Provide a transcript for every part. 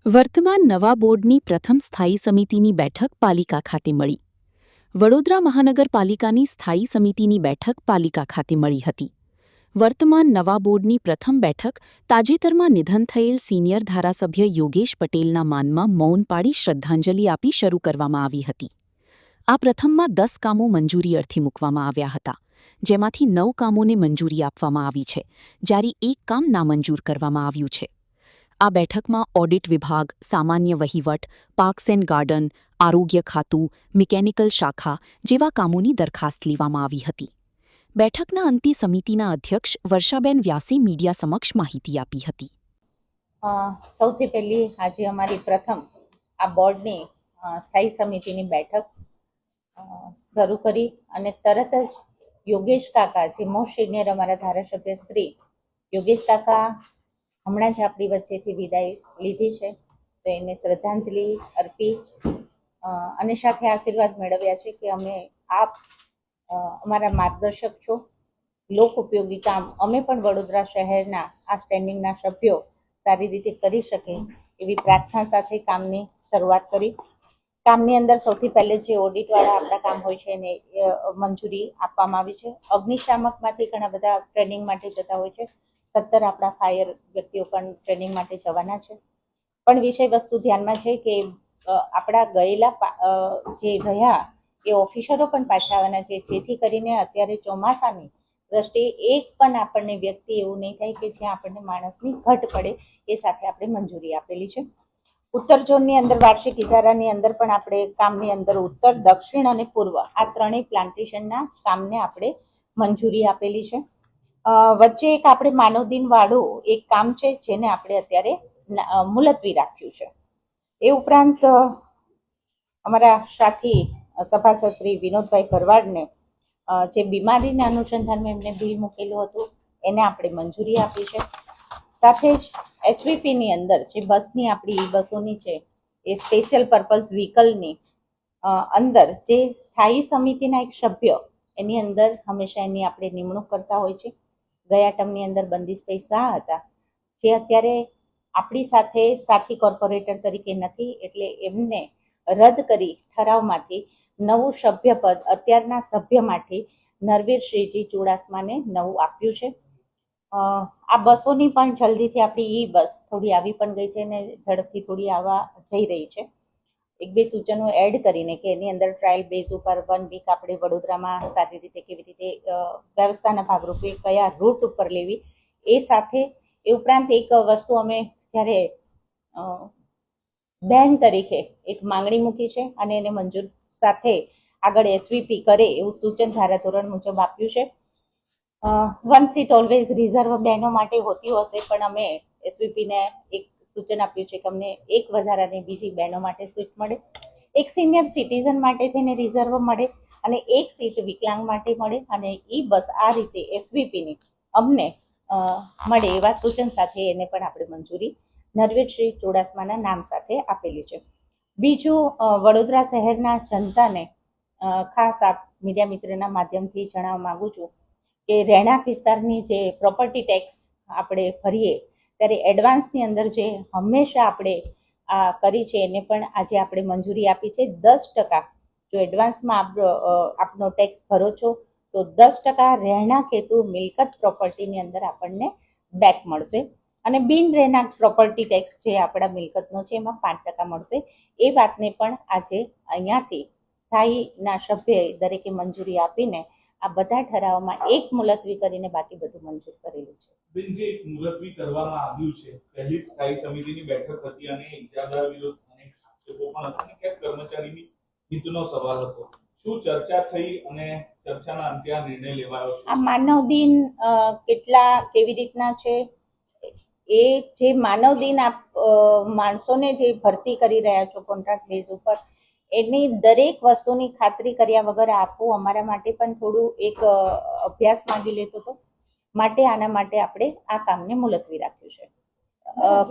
વર્તમાન નવા બોર્ડની પ્રથમ સ્થાયી સમિતિની બેઠક પાલિકા ખાતે મળી. વડોદરા મહાનગરપાલિકાની સ્થાયી સમિતિની બેઠક પાલિકા ખાતે મળી હતી. વર્તમાન નવા બોર્ડની પ્રથમ બેઠક તાજેતરમાં નિધન થયેલ સિનિયર ધારાસભ્ય યોગેશ પટેલના માનમાં મૌન પાડી શ્રદ્ધાંજલિ આપી શરૂ કરવામાં આવી હતી. આ પ્રથમમાં 10 કામો મંજૂરી અર્થે મૂકવામાં આવ્યા હતા, જેમાંથી 9 કામોને મંજૂરી આપવામાં આવી છે, જ્યારે 1 કામ નામંજૂર કરવામાં આવ્યું છે. આ બેઠકમાં ઓડિટ વિભાગ, સામાન્ય વહીવટ, પાર્ક્સ એન્ડ ગાર્ડન, આરોગ્ય ખાતું, મિકેનિકલ શાખા જેવા કામોની દરખાસ્ત લેવામાં આવી હતી. બેઠકના અંતે સમિતિના અધ્યક્ષ વર્ષાબેન વ્યાસે મીડિયા સમક્ષ માહિતી આપી હતી. સૌથી પહેલી આજે અમારી પ્રથમ આ બોર્ડની સ્થાયી સમિતિની બેઠક શરૂ કરી અને તરત જ યોગેશ કાકા, જે મોસ્ટ સિનિયર અમારા ધારાસભ્ય શ્રી યોગેશ કાકા હમણાં જ આપણી વચ્ચેથી વિદાય લીધી છે, તો એને શ્રદ્ધાંજલિ અર્પી અને સાથે આશીર્વાદ મેળવ્યા છે કે અમે આપ અમારા માર્ગદર્શક છો, લોક ઉપયોગી કામ અમે પણ વડોદરા શહેરના આ સ્ટેન્ડિંગના સભ્યો સારી રીતે કરી શકે એવી પ્રાર્થના સાથે કામની શરૂઆત કરી. કામની અંદર સૌથી પહેલે જે ઓડિટવાળા આપણા કામ હોય છે એને મંજૂરી આપવામાં આવી છે. અગ્નિશામકમાંથી ઘણા બધા ટ્રેનિંગ માટે જતા હોય છે. 17 આપણા ફાયર વ્યક્તિઓ પણ ટ્રેનિંગ માટે જવાના છે. પણ વિષય વસ્તુ ધ્યાનમાં છે કે આપણા ગયેલા જે રહ્યા એ ઓફિસરો પણ પાછા આવવાના છે, જેથી કરીને અત્યારે ચોમાસાની દ્રષ્ટિએ એક પણ આપણને વ્યક્તિ એવું નહીં થાય કે જ્યાં આપણને માણસની ઘટ પડે. એ સાથે આપણે મંજૂરી આપેલી છે. ઉત્તર ઝોનની અંદર વાર્ષિક ઇજારાની અંદર પણ આપણે કામની અંદર ઉત્તર, દક્ષિણ અને પૂર્વ આ ત્રણેય પ્લાન્ટેશનના કામને આપણે મંજૂરી આપેલી છે. વચ્ચે એક આપણે માનવ દિન વાળું એક કામ છે જેને આપણે અત્યારે મુલતવી રાખ્યું છે. એ ઉપરાંત અમારા સાથી સભાસદ શ્રી વિનોદભાઈ ભરવાડને જે બીમારીના અનુસંધાનમાં એમને બિલ મૂકેલું હતું એને આપણે મંજૂરી આપી છે. સાથે જ એસવીપીની અંદર જે બસની આપણી બસોની છે એ સ્પેશિયલ પર્પઝ વ્હીકલની અંદર જે સ્થાયી સમિતિના એક સભ્ય એની અંદર હંમેશા એની આપણે નિમણૂક કરતા હોય છે. ગયા ટર્મની અંદર બંદીશભાઈ શાહ હતા, જે અત્યારે આપણી સાથે સાથી કોર્પોરેટર તરીકે નથી, એટલે એમને રદ કરી ઠરાવમાંથી નવું સભ્યપદ અત્યારના સભ્યમાંથી નરવીરસિંહજી ચુડાસમાને નવું આપ્યું છે. આ બસોની પણ જલ્દીથી આપણી ઈ બસ થોડી આવી પણ ગઈ છે અને ઝડપથી થોડી આવવા જઈ રહી છે. 1-2 સૂચનો એડ કરીને કે એની અંદર ટ્રાયલ બેઝ ઉપર 1 વીક આપણે વડોદરામાં સારી રીતે કેવી રીતે વ્યવસ્થાના ભાગરૂપે કયા રૂટ ઉપર લેવી, એ સાથે એ ઉપરાંત એક વસ્તુ અમે જ્યારે બેન તરીકે એક માંગણી મૂકી છે અને એને મંજૂર સાથે આગળ એસવીપી કરે એવું સૂચન ધારાધોરણ મુજબ આપ્યું છે. 1 સીટ ઓલવેઝ રિઝર્વ બહેનો માટે હોતી હશે, પણ અમે એસવીપીને એક સૂચન આપ્યું છે કે અમને એક વધારાની બીજી બહેનો માટે સીટ મળે, એક સિનિયર સિટીઝન માટે તેને રિઝર્વ મળે અને એક સીટ વિકલાંગ માટે મળે અને ઈ બસ આ રીતે એસવીપીની અમને મળે એવા સૂચન સાથે એને પણ આપણે મંજૂરી નરવીરસિંહ ચુડાસમાના નામ સાથે આપેલી છે. બીજું, વડોદરા શહેરના જનતાને ખાસ આપ મીડિયા મિત્રના માધ્યમથી જણાવવા માગું છું કે રહેણાંક વિસ્તારની જે પ્રોપર્ટી ટેક્સ આપણે ભરીએ ત્યારે એડવાન્સની અંદર જે હંમેશા આપણે આ કરી છે એને પણ આજે આપણે મંજૂરી આપી છે. 10% જો એડવાન્સમાં આપનો ટેક્સ ભરો છો તો 10% રહેણાંક હેતુ મિલકત પ્રોપર્ટીની અંદર આપણને બેક મળશે અને બિન રહેણાંક પ્રોપર્ટી ટેક્સ જે આપણા મિલકતનો છે એમાં 5% મળશે. એ વાતને પણ આજે અહીંયાથી સ્થાયીના સભ્યએ દરેકે મંજૂરી આપીને આ બધા ઠરાવમાં એક મુલતવી કરીને બાકી બધું મંજૂર કરેલું છે. જે મુલતવી કરવામાં આવ્યું છે, પહેલી સ્થાયી સમિતિની બેઠક હતી અને ઇજાદાર વિરુદ્ધ અનેક આક્ષેપો પણ હતા અને ક્યાંક કર્મચારીની હિતનો સવાલ હતો. શું ચર્ચા થઈ અને ચર્ચાના અંતે આ નિર્ણય લેવાયો છે? આ માનવ દિન કેવી રીતના છે, એ જે માનવ દિન આપ માણસોને જે ભરતી કરી રહ્યા છો કોન્ટ્રાક્ટ બેઝ ઉપર, એની દરેક વસ્તુની ખાતરી કર્યા વગર આપવું અમારા માટે પણ થોડું એક અભ્યાસ માંગી લેતો હતો. માટે આના માટે આપણે આ કામને મુલતવી રાખ્યું છે,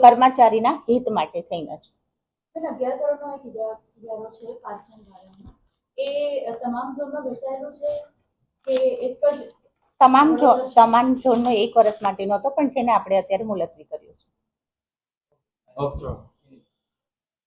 કર્મચારીના હિત માટે થઈને જ. 11 કરોડનો એક ઇજારો છે પાર્સલ વાળાનો, એ તમામ ઝોનમાં વહેંચાયેલું છે કે એક જ? તમામ ઝોનનો 1 વર્ષ માટેનો હતો, પણ જેને આપણે અત્યારે મુલતવી કર્યો છે. ઓકે.